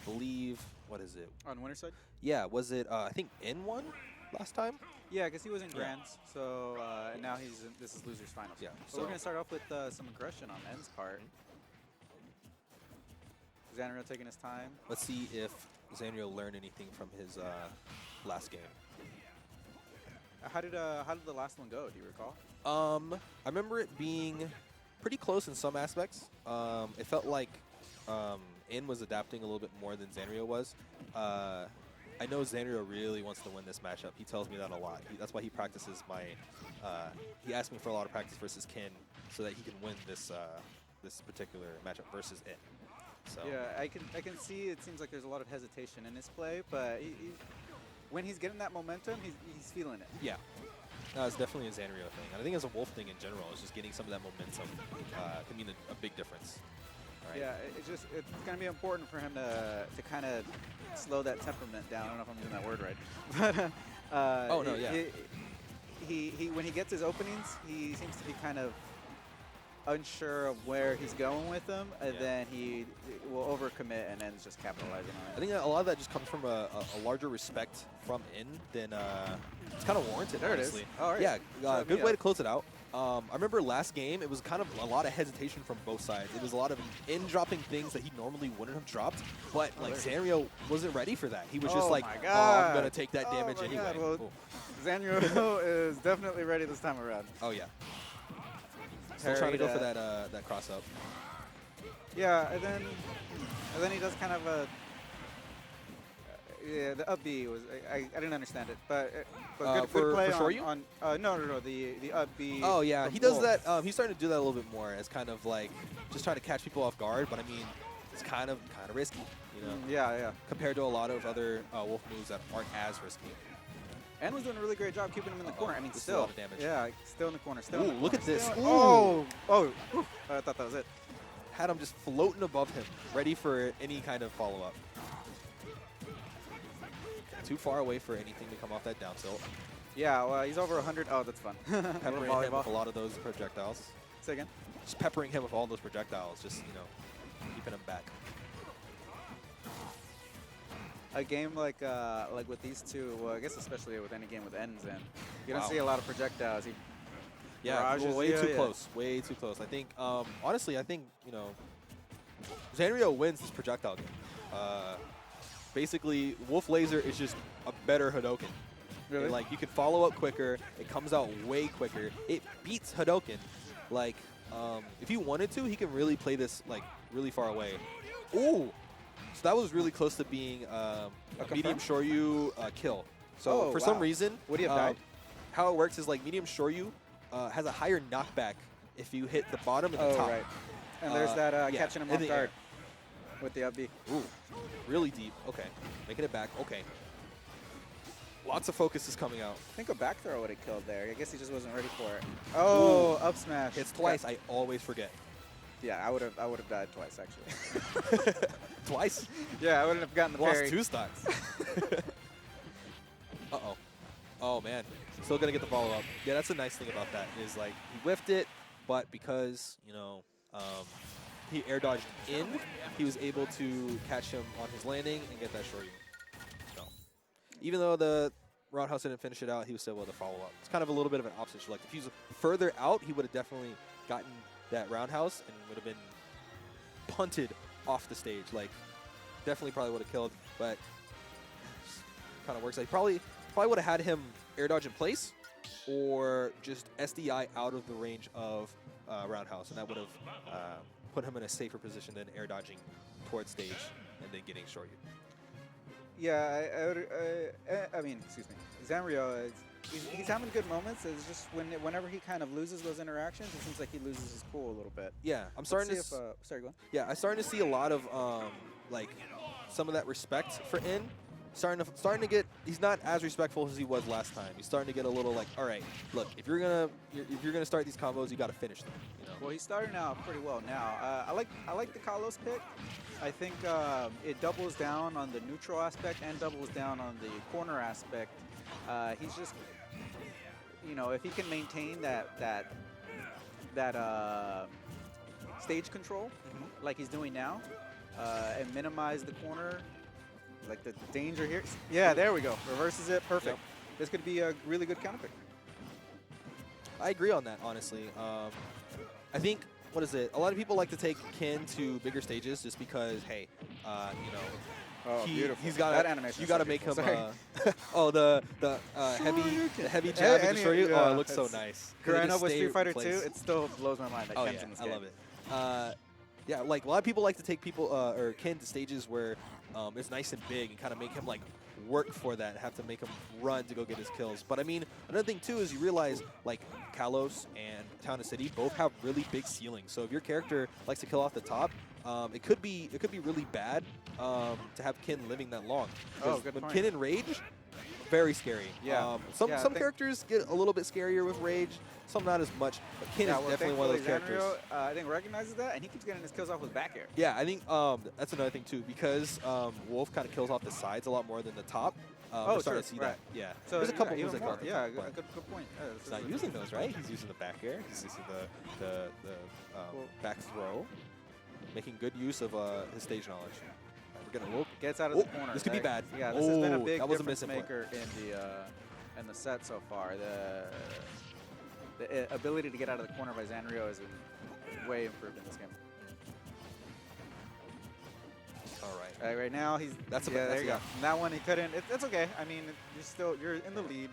believe, what is it? On winner side? Yeah, was it, I think N1 last time? Yeah, because he was in Yeah. Grands, so and now this is losers finals. Yeah, So we're so- gonna start off with some aggression on N's part. Zanryo taking his time. Let's see if Zanryo learned anything from his last game. How did the last one go? Do you recall? I remember it being pretty close in some aspects. It felt like In was adapting a little bit more than Zanryo was. I know Zanryo really wants to win this matchup. He tells me that a lot. That's why he practices my. He asked me for a lot of practice versus Kin so that he can win this this particular matchup versus In. So Yeah, I can see. It seems like there's a lot of hesitation in his play, but when he's getting that momentum, he's feeling it. yeah. No, it's definitely a Zanryo thing. And I think it's a Wolf thing in general. It's just getting some of that momentum can mean a big difference. Right. Yeah, it's going to be important for him to kind of slow that temperament down. I don't know if I'm using that word right, but Oh, no, yeah. He when he gets his openings, he seems to be kind of unsure of where he's going with them, and then he will overcommit and ends just capitalizing on it. I think that a lot of that just comes from a larger respect from In than it's kind of warranted. There honestly. it is. All right. Yeah, good way to close it out. I remember last game, it was kind of a lot of hesitation from both sides. It was a lot of In dropping things that he normally wouldn't have dropped, but like Zanryo wasn't ready for that. He was just like, my oh, I'm God. going to take that damage my anyway. God. Well, Cool. Zanryo is definitely ready this time around. Oh, yeah. Still trying to go for Parried that cross up. Yeah, and then he does kind of a yeah. The up B was I didn't understand it, but good play for Shoryu? on no the up B. Oh yeah, from he does Wolf. that. He's starting to do that a little bit more as kind of like just trying to catch people off guard. But I mean, it's kind of risky, you know, Yeah. compared to a lot of other Wolf moves that aren't as risky. And was doing a really great job keeping him in the corner. I mean, This is a still, lot of damage. yeah, still in the corner. Still. Ooh, in the look corner, at this. still- Ooh. Oh, oof. I thought that was it. Had him just floating above him, ready for any kind of follow up. Too far away for anything to come off that down tilt. Yeah, well, he's over 100. Oh, that's fun. Peppering him Volleyball. with a lot of those projectiles. Say again. Just peppering him with all those projectiles, just keeping him back. A game like with these two, well, I guess especially with any game with ends in, you don't Wow. see a lot of projectiles. Yeah, Barrages, way too yeah. close. Way too close. I think, honestly, Zanryo wins this projectile game. Basically, Wolf Laser is just a better Hadoken. Really? Like, you can follow up quicker. It comes out way quicker. It beats Hadoken. Like, if he wanted to, he can really play this, like, really far away. Ooh! So that was really close to being a medium Shoryu kill. So for some reason, Would he have died? how it works is like medium Shoryu has a higher knockback if you hit the bottom and the top. Right. And there's that yeah, catching him in off the guard with the up B. Ooh, really deep. Okay, making it back. Okay. Lots of focus is coming out. I think a back throw would have killed there. I guess he just wasn't ready for it. Oh, up smash. It's twice. I always forget. Yeah, I would have died twice actually. Twice? Yeah, I wouldn't have gotten the Lost parry. 2 stocks. Uh-oh. Oh, man. Still going to get the follow-up. Yeah, that's the nice thing about that is, like, he whiffed it, but because, he air dodged in, he was able to catch him on his landing and get that Shoryu. So, even though the roundhouse didn't finish it out, he was still able to follow up. It's kind of a little bit of an opposite. Like, if he was further out, he would have definitely gotten that roundhouse and would have been punted off the stage. Like, definitely probably would have killed, but kind of works. Like, probably would have had him air dodge in place or just SDI out of the range of roundhouse, and that would have put him in a safer position than air dodging towards stage and then getting Shoryu. Yeah, I mean, excuse me. Zanryo, he's having good moments. It's just whenever he kind of loses those interactions, it seems like he loses his cool a little bit. Yeah, I'm starting to. Sorry, go on. Yeah, I'm starting to see a lot of like some of that respect for In. Starting to get. He's not as respectful as he was last time. He's starting to get a little like, all right, look, if you're gonna start these combos, you got to finish them. You know. Well, he's starting out pretty well now. I like the Kalos pick. I think it doubles down on the neutral aspect and doubles down on the corner aspect. He's just, if he can maintain that stage control like he's doing now, and minimize the corner, like the danger here. Yeah, there we go. Reverses it. Perfect. Yep. This could be a really good counter pick. I agree on that, honestly. I think, what is it? A lot of people like to take Ken to bigger stages just because, hey, you know, Oh, beautiful. he's got that animation. you got to make him. Oh, the heavy Yeah, jab and destroy you. yeah, Oh, it looks so nice. Growing up with Street Fighter 2, it still blows my mind that Oh Ken's yeah, in this I game. love it. Yeah, like a lot of people like to take people or Ken to stages where it's nice and big and kind of make him like work for that, have to make him run to go get his kills. But I mean, another thing too is you realize like Kalos and Town and City both have really big ceilings. So if your character likes to kill off the top, it could be really bad to have Ken living that long. Oh, good when point. Ken in rage, very scary. Yeah. Some characters get a little bit scarier with rage, some not as much. But Ken is definitely one of those characters. Zanryo, I think recognizes that, and he keeps getting his kills off with back air. Yeah, I think that's another thing too, because Wolf kind of kills off the sides a lot more than the top. We're starting to see that. Yeah. So there's a couple moves even that go more. off the Yeah, top, but good point. he's not using those, right? He's using the back air. He's using the back throw, making good use of his stage knowledge. We're gonna whoop. Gets out of the corner. This could be bad. Yeah, this has been a big that was a difference missing maker in the set so far. The ability to get out of the corner by Zanryo is way improved in this game. All right. Right now he's there you go. And that one he couldn't. It's okay. I mean, you're in the lead.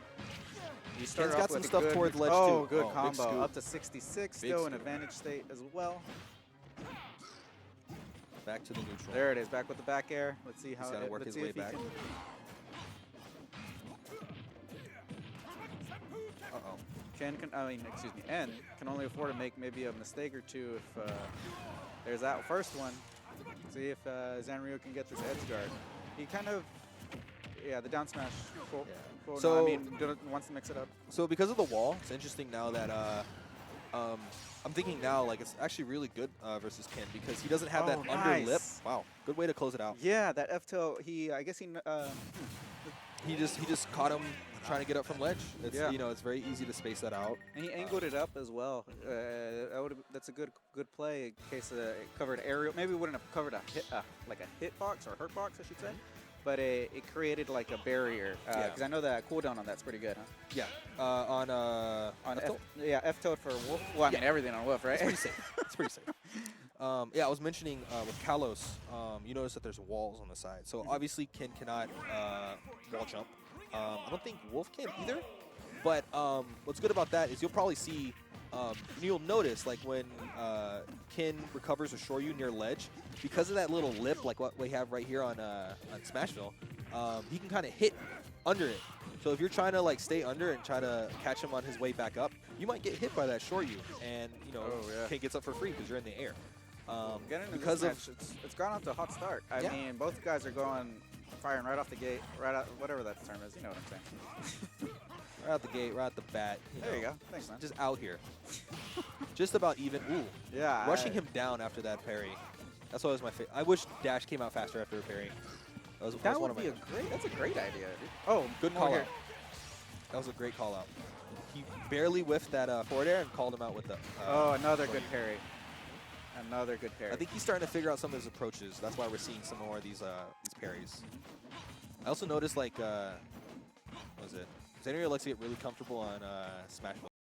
You start Ken's off got some with stuff good, towards ledge oh, too. good Big combo scoop. up to 66, Big still in scoop. advantage state as well. Back to the neutral. There it is, back with the back air. Let's see how He's gotta work his way back. N can only afford to make maybe a mistake or two if there's that first one. See if Zanryo can get this edge guard. He kind of, the down smash. Cool. Yeah. Cool. So no, I mean, wants to mix it up. So because of the wall, it's interesting now that I'm thinking now like it's actually really good versus Ken because he doesn't have that under lip. Wow, good way to close it out. Yeah, that F tilt. I guess he just caught him trying to get up from ledge. It's, you know, it's very easy to space that out. And he angled it up as well. That's a good play in case it covered aerial. Maybe it wouldn't have covered a hitbox or hurt box, I should say. But it created like a barrier. Because I know that cooldown on that's pretty good, huh? Yeah. On F tilt for Wolf. Well, I mean everything on Wolf, right? It's pretty safe. It's pretty safe. I was mentioning with Kalos, you notice that there's walls on the side. So obviously Ken cannot wall jump. I don't think Wolf can either. But what's good about that is you'll probably see, you'll notice like when Ken recovers a Shoryu near ledge, because of that little lip like what we have right here on Smashville, he can kind of hit under it. So if you're trying to like stay under and try to catch him on his way back up, you might get hit by that Shoryu, and you know Ken gets up for free because you're in the air. Because of it's gone off to a hot start. I mean, both guys are firing right off the gate, right out, whatever that term is. You know what I'm saying? Right out the gate, right out the bat. There you go. Thanks, man. Just out here. Just about even. Ooh. Yeah. Rushing him down after that parry. That's what was my favorite. I wish dash came out faster after a parry. That would be that's a great idea, dude. Oh, good call out. That was a great call out. He barely whiffed that forward air and called him out with the. Another good parry. Another good parry. I think he's starting to figure out some of his approaches. That's why we're seeing some more of these parries. I also noticed like, what was it? Zanryo likes to get really comfortable on Smash Mode.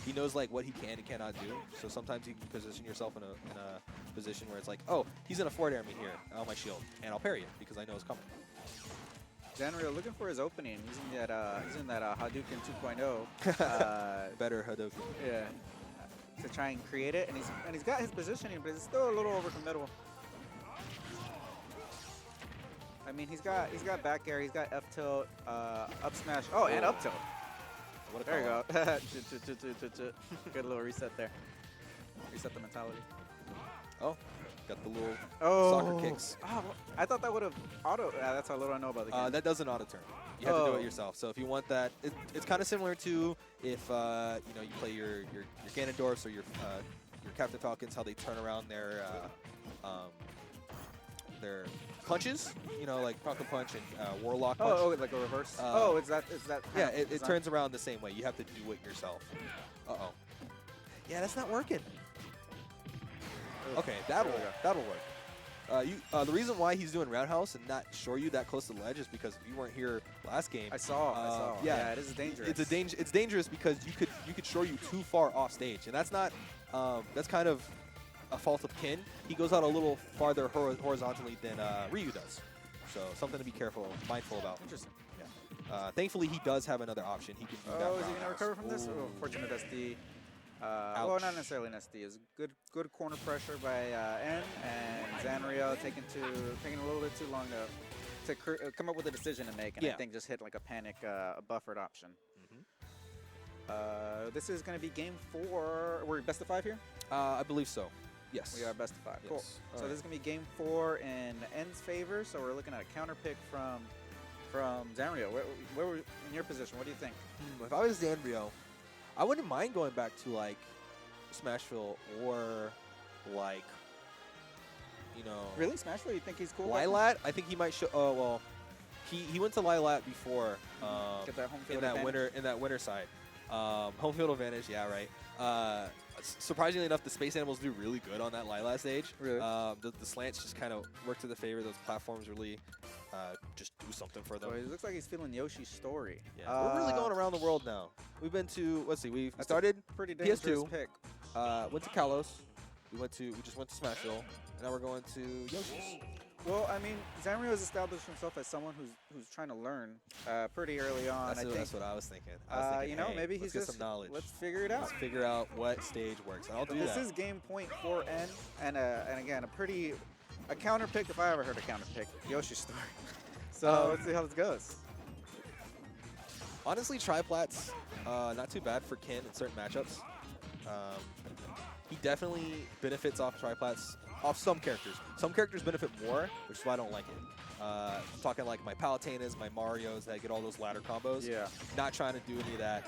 He knows like what he can and cannot do. So sometimes you can position yourself in a position where it's like, oh, he's in a forward air me here on my shield, and I'll parry it because I know it's coming. Zanryo looking for his opening. He's in that Hadouken 2.0. Better Hadouken. Yeah. To try and create it, and he's got his positioning, but it's still a little overcommittal. I mean, he's got back air, he's got F tilt, up smash. Oh, and up tilt. There you go. Good little reset there. Reset the mentality. Oh, got the little soccer kicks. Oh, I thought that would have auto. That's how little I know about the game. That doesn't auto turn. You have to do it yourself. So if you want that, it's kind of similar to if you play your Ganondorfs or your Captain Falcons, how they turn around their punches. You know, like Falcon Punch and Warlock Punch. Oh, like a reverse. Is that? Yeah, it turns around the same way. You have to do it yourself. Uh-oh. Yeah, that's not working. Okay, that'll work. The reason why he's doing roundhouse and not shore you that close to the ledge is because if you weren't here last game. I saw. Yeah, it is dangerous. It's dangerous because you could shore you too far off stage, and that's not. That's kind of a fault of Kin. He goes out a little farther horizontally than Ryu does. So something to be mindful about. Interesting. Yeah. Thankfully, he does have another option. He can do that. Oh, is he gonna recover from this? Oh, fortunate SD. Well, not necessarily an SD. Is good corner pressure by N, and Zanryo taking a little bit too long to come up with a decision to make, and I think just hit like a panic, a buffered option. This is going to be game 4. We're best of 5 here? I believe so. Yes. We are best of 5. Yes. Cool. So this is going to be game 4 in N's favor. So we're looking at a counter pick from Zanryo. Where were in your position? What do you think? If I was Zanryo, I wouldn't mind going back to like Smashville or like, you know. Really, Smashville? You think he's cool? Lilat? I think he might show. Oh well, he went to Lilat before. Get that home field in that winter side. Home field advantage, yeah, right. Surprisingly enough, the Space Animals do really good on that Lilat stage. Really? The slants just kind of work to the favor. Those platforms really just do something for them. So it looks like he's feeling Yoshi's story. Yeah, we're really going around the world now. We've been to, let's see, we started pretty dangerous PS2, pick. went to Kalos, we just went to Smashville, and now we're going to Yoshi's. Well, I mean, Zanryo has established himself as someone who's trying to learn pretty early on. That's what I was thinking. You know, hey, maybe let's he's get just some knowledge. Let's figure it out. Let's figure out what stage works. And I'll do that. This is game point for N, and again, a counter pick if I ever heard a counter pick. Yoshi's story. So let's see how this goes. Honestly, triplats, not too bad for Kin in certain matchups. He definitely benefits off triplats, off some characters. Some characters benefit more, which is why I don't like it. I'm talking like my Palutinas, my Marios that get all those ladder combos. Yeah. Not trying to do any of that.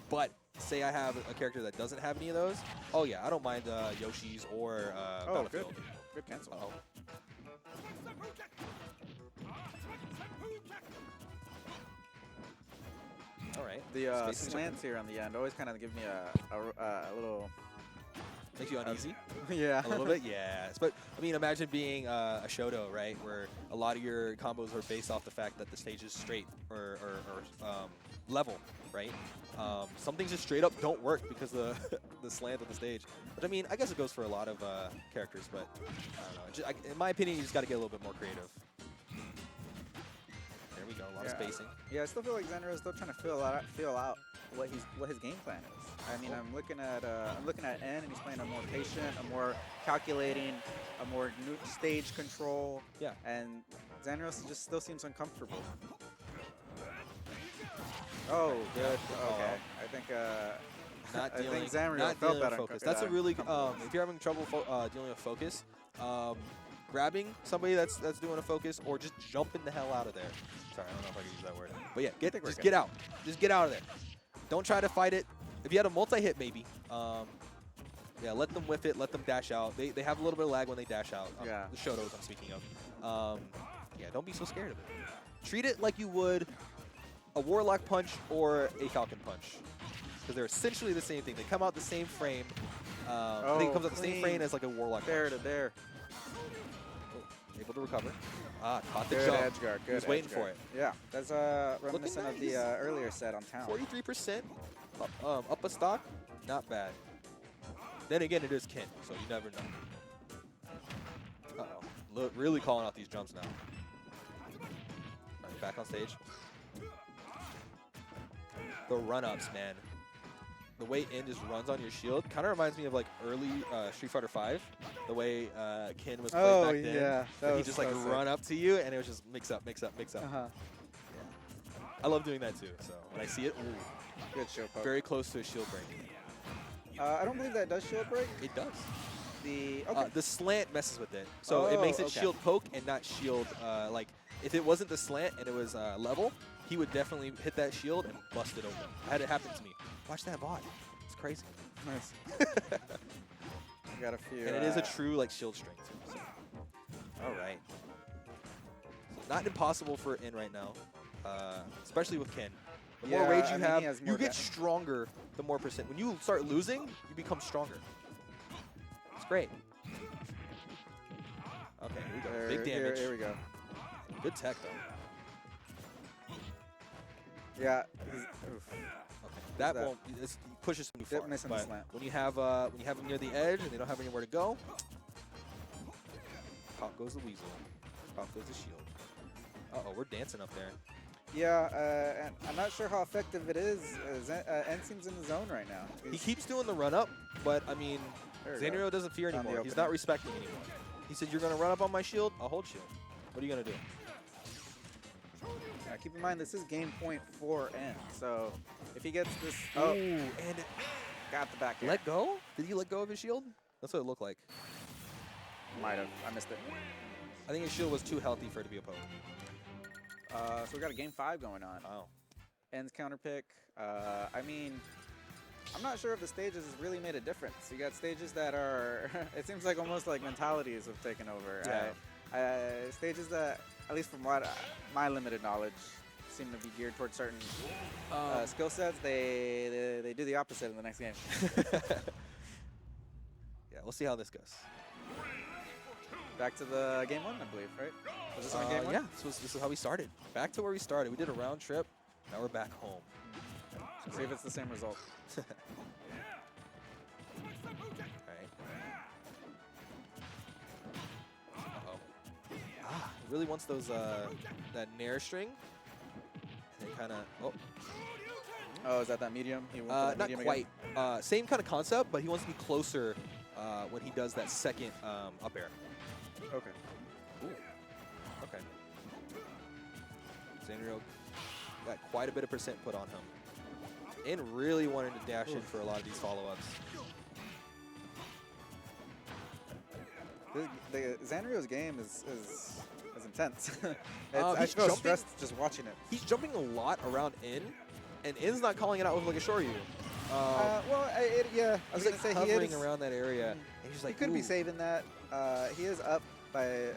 But say I have a character that doesn't have any of those. Oh yeah, I don't mind Yoshi's or Battlefield. Good cancel. Uh-oh. All right. The slants here on the end always kind of give me a little. Makes you uneasy? Yeah. A little bit? Yeah. But, I mean, imagine being a Shoto, right, where a lot of your combos are based off the fact that the stage is straight or level, right? Some things just straight up don't work because of the slant on the stage. But, I mean, I guess it goes for a lot of characters, but I don't know. In my opinion, you just got to get a little bit more creative. There we go. A lot of spacing. Yeah, I still feel like Zanryo is still trying to feel out what his game plan is. I mean, I'm looking at N, and he's playing a more patient, a more calculating, a more new stage control. Yeah. And Zanryo just still seems uncomfortable. Oh, good. Okay. I think Zanryo felt better. Focus. That's a really if you're having trouble dealing with focus, grabbing somebody that's doing a focus or just jumping the hell out of there. Sorry, I don't know if I can use that word. But yeah, just get out. Just get out of there. Don't try to fight it. If you had a multi-hit, maybe. Yeah, let them whiff it. Let them dash out. They have a little bit of lag when they dash out. Yeah. The Shotos I'm speaking of. Yeah, don't be so scared of it. Treat it like you would a Warlock punch or a Falcon punch. Because they're essentially the same thing. They come out the same frame. I think it comes out the same frame as like a Warlock there punch. To there. Oh, able to recover. Caught the good jump. Edge guard. Good. He was waiting for it. Yeah, that's reminiscent of the earlier set on town. 43% up a stock, not bad. Then again, it is Kin, so you never know. Uh-oh. Really calling out these jumps now. All right, back on stage. The run-ups, man. The way In just runs on your shield kind of reminds me of like early Street Fighter V. The way Kin was played back then. Yeah, that he just like run up to you, and it was just mix up. Yeah. I love doing that too. So when I see it, ooh, good shield poke. Very close to a shield break. I don't believe that does shield break. It does. The slant messes with it, so it makes it shield poke and not shield. Like if it wasn't the slant and it was level, he would definitely hit that shield and bust it open. I had it happen to me. Watch that bot. It's crazy. Nice. Got a few. And it is a true like shield strength too. So. All right. So not impossible for In right now, especially with Kin. The more rage you have, you get stronger the more percent. When you start losing, you become stronger. It's great. Big damage. Here we go. Good tech though. Yeah. Okay. That that? won't. It pushes too far. Missing the But slant. when you have them near the edge and they don't have anywhere to go, pop goes the weasel. Pop goes the shield. Uh-oh, we're dancing up there. Yeah, and I'm not sure how effective it is. N seems in the zone right now. He keeps doing the run up, but I mean, There we go. Zanryo doesn't fear Found the anymore. He's opening. not respecting anymore. He said, "You're gonna run up on my shield. I'll hold shield. What are you gonna do?" Yeah, keep in mind this is game point for N. So if he gets this, Oh, and got the back air. let go? Did he let go of his shield? That's what it looked like. Might have. I missed it. I think his shield was too healthy for it to be a poke. So we got a game 5 going on. Wow. N's counter pick. I mean, I'm not sure if the stages has really made a difference. You got stages that are, it seems like almost like mentalities have taken over. Yeah. Stages that, at least from what my limited knowledge, seem to be geared towards certain skill sets. They do the opposite in the next game. Yeah, we'll see how this goes. Back to the game 1, I believe, right? Was this on game 1? Yeah, this is how we started. Back to where we started. We did a round trip. Now we're back home. See if it's the same result. All right. Uh-oh. Ah, he really wants those that nair string. And then kind of Oh, is that medium? He went for the not medium quite. again? Same kind of concept, but he wants to be closer when he does that second up air. Okay. Ooh. Okay. Zanryo got quite a bit of percent put on him. And really wanted to dash in for a lot of these follow-ups. Zanryo's game is intense. He's I feel jumping- stressed just watching it. He's jumping a lot around in, and in's not calling it out with like a Shoryu. Well, yeah, I was He's going like to say hovering he is. around that area, and he's just He like, could be "Ooh." saving that. He is up by a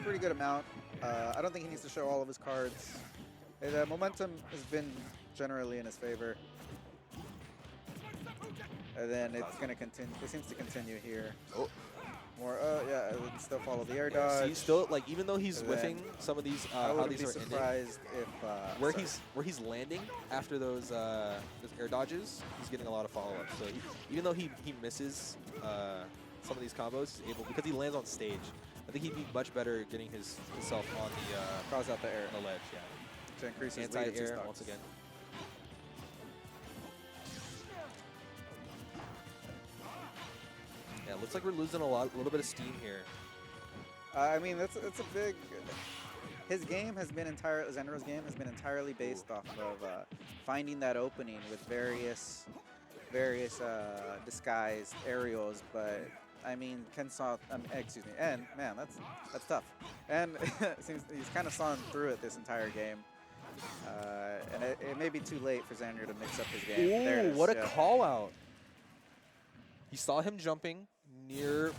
pretty good amount. I don't think he needs to show all of his cards. The momentum has been generally in his favor. And then it's going to continue. It seems to continue here. Oh. More. Yeah. It would still follow the air Yeah, dodge. see, still like even though he's And whiffing some of these I how wouldn't these be are ending, surprised if where sorry. he's landing after those air dodges, he's getting a lot of follow-ups. So even though he misses some of these combos, he's able because he lands on stage. I think he'd be much better getting himself on the Cause out the air on the ledge. Yeah, to increase his lead to anti-air stocks. once again. Yeah, looks like we're losing a little bit of steam here. I mean, it's a big. His game has been Zanryo's game has been entirely based off of finding that opening with various disguised aerials. But I mean, and man, that's tough. And it seems he's kind of sawn through it this entire game. And it may be too late for Zanryo to mix up his game. There it Ooh, is, what a yeah. call out! He saw him jumping near